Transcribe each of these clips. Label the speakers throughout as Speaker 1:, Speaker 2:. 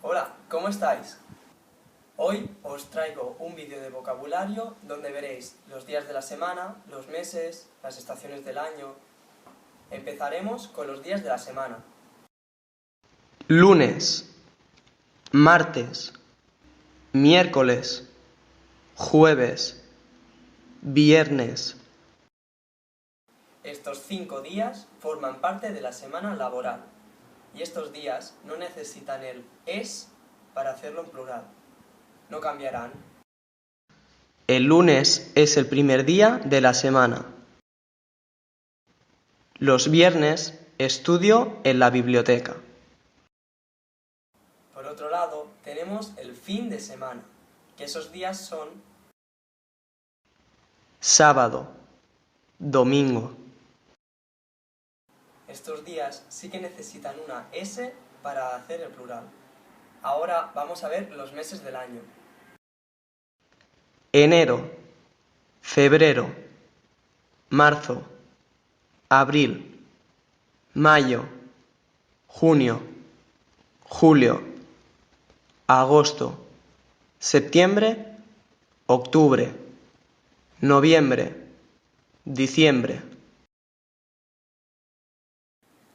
Speaker 1: Hola, ¿cómo estáis? Hoy os traigo un vídeo de vocabulario donde veréis los días de la semana, los meses, las estaciones del año. Empezaremos con los días de la semana.
Speaker 2: Lunes, martes, miércoles, jueves, viernes.
Speaker 1: Estos 5 días forman parte de la semana laboral y estos días no necesitan el es para hacerlo en plural. No cambiarán.
Speaker 2: El lunes es el primer día de la semana. Los viernes estudio en la biblioteca.
Speaker 1: Por otro lado, tenemos el fin de semana, que esos días son
Speaker 2: Sábado, domingo.
Speaker 1: Estos días sí que necesitan una S para hacer el plural. Ahora vamos a ver los meses del año.
Speaker 2: Enero, febrero, marzo, abril, mayo, junio, julio, agosto, septiembre, octubre, noviembre, diciembre.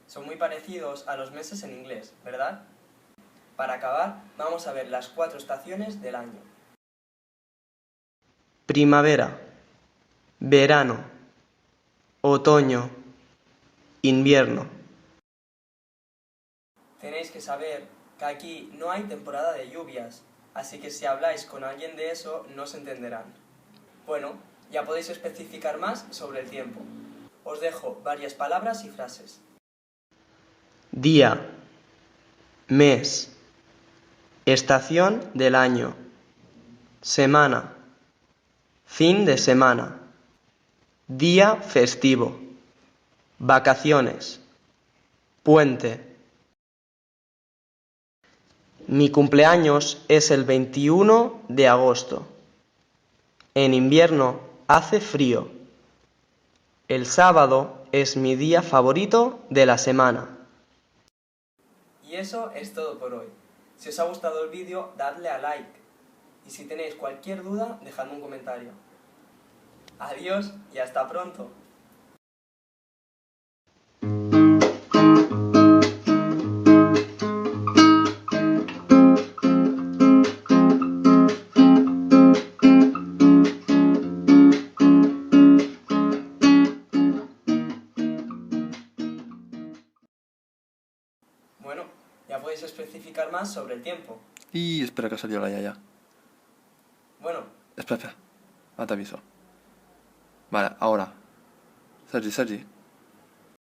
Speaker 1: Son muy parecidos a los meses en inglés, ¿verdad? Para acabar, vamos a ver las 4 estaciones del año.
Speaker 2: Primavera, verano, otoño, invierno.
Speaker 1: Tenéis que saber que aquí no hay temporada de lluvias, así que si habláis con alguien de eso no se entenderán. Bueno, ya podéis especificar más sobre el tiempo. Os dejo varias palabras y frases.
Speaker 2: Día, mes, estación del año, semana, fin de semana, día festivo, vacaciones, puente. Mi cumpleaños es el 21 de agosto. En invierno hace frío. El sábado es mi día favorito de la semana.
Speaker 1: Y eso es todo por hoy. Si os ha gustado el vídeo, dadle a like. Y si tenéis cualquier duda, dejadme un comentario. Adiós y hasta pronto. Bueno, ya podéis especificar más sobre el tiempo.
Speaker 3: Y espera que salió la yaya.
Speaker 1: Bueno,
Speaker 3: Espera. Ah, te aviso. Vale, ahora. Sergi.